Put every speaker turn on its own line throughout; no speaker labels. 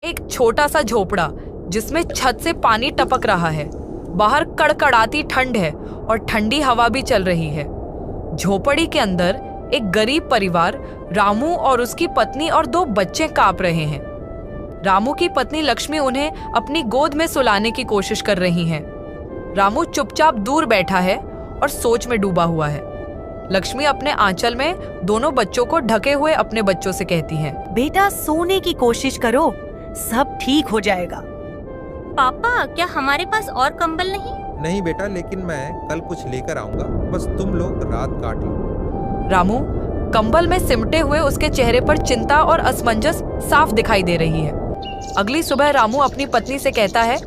एक छोटा सा झोपड़ा जिसमें छत से पानी टपक रहा है। बाहर कड़कड़ाती ठंड है और ठंडी हवा भी चल रही है। झोपड़ी के अंदर एक गरीब परिवार रामू और उसकी पत्नी और 2 बच्चे कांप रहे हैं। रामू की पत्नी लक्ष्मी उन्हें अपनी गोद में सुलाने की कोशिश कर रही हैं। रामू चुपचाप दूर बैठा है और सोच में डूबा हुआ है। लक्ष्मी अपने आंचल में दोनों बच्चों को ढके हुए अपने बच्चों से कहती है,
बेटा सोने की कोशिश करो, सब ठीक हो जाएगा।
पापा, क्या हमारे पास और कंबल नहीं?
नहीं बेटा, लेकिन मैं कल कुछ लेकर आऊंगा, बस तुम लोग रात काट लो।
रामू कंबल में सिमटे हुए उसके चेहरे पर चिंता और असमंजस साफ दिखाई दे रही है। अगली सुबह रामू अपनी पत्नी से कहता है,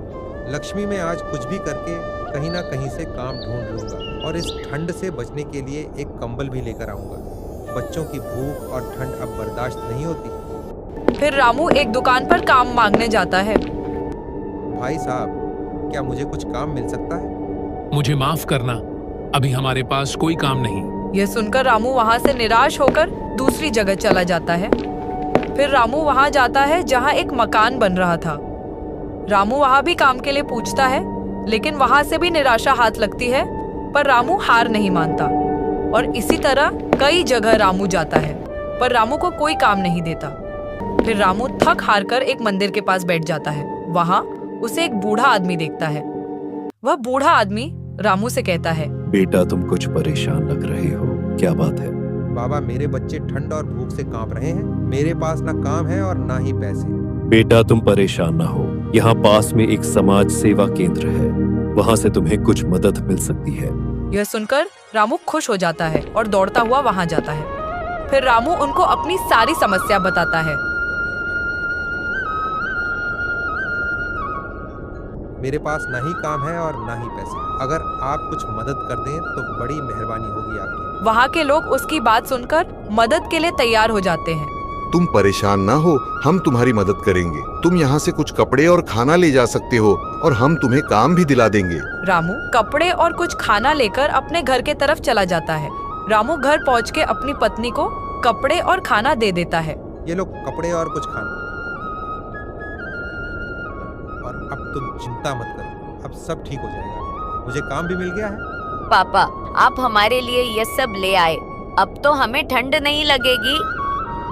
लक्ष्मी, मैं आज कुछ भी करके कहीं ना कहीं से काम ढूंढ लूंगा और इस ठंड से बचने के लिए एक कंबल भी लेकर आऊंगा। बच्चों की भूख और ठंड अब बर्दाश्त नहीं होती।
फिर रामू एक दुकान पर काम मांगने जाता है।
भाई साहब, क्या मुझे कुछ काम मिल सकता है?
मुझे माफ करना, अभी हमारे पास कोई काम नहीं।
यह सुनकर रामू वहां से निराश होकर दूसरी जगह चला जाता है। फिर रामू वहां जाता है जहां एक मकान बन रहा था। रामू वहां भी काम के लिए पूछता है, लेकिन वहां से भी निराशा हाथ लगती है, पर रामू हार नहीं मानता। और इसी तरह कई जगह रामू जाता है, पर रामू को कोई काम नहीं देता। फिर रामू थक हार कर एक मंदिर के पास बैठ जाता है। वहां उसे एक बूढ़ा आदमी देखता है। वह बूढ़ा आदमी रामू से कहता है,
बेटा तुम कुछ परेशान लग रहे हो, क्या बात है?
बाबा, मेरे बच्चे ठंड और भूख से कांप रहे हैं। मेरे पास ना काम है और ना ही पैसे।
बेटा तुम परेशान ना हो, यहाँ पास में एक समाज सेवा केंद्र है, वहाँ से तुम्हें कुछ मदद मिल सकती है।
यह सुनकर रामू खुश हो जाता है और दौड़ता हुआ वहां जाता है। फिर रामू उनको अपनी सारी समस्या बताता है।
मेरे पास ना ही काम है और ना ही पैसे। अगर आप कुछ मदद कर दें तो बड़ी मेहरबानी होगी आपकी।
वहाँ के लोग उसकी बात सुनकर मदद के लिए तैयार हो जाते हैं।
तुम परेशान ना हो, हम तुम्हारी मदद करेंगे। तुम यहाँ से कुछ कपड़े और खाना ले जा सकते हो और हम तुम्हें काम भी दिला देंगे।
रामू कपड़े और कुछ खाना लेकर अपने घर के तरफ चला जाता है। रामू घर पहुँच के अपनी पत्नी को कपड़े और खाना दे देता है।
ये लो कपड़े और कुछ खाना। और अब तुम चिंता मत करो, अब सब ठीक हो जाएगा। मुझे काम भी मिल गया है।
पापा, आप हमारे लिए ये सब ले आए, अब तो हमें ठंड नहीं लगेगी।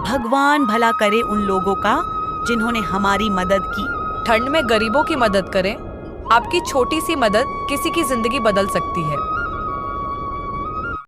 भगवान भला करे उन लोगों का जिन्होंने हमारी मदद की।
ठंड में गरीबों की मदद करें। आपकी छोटी सी मदद किसी की जिंदगी बदल सकती है।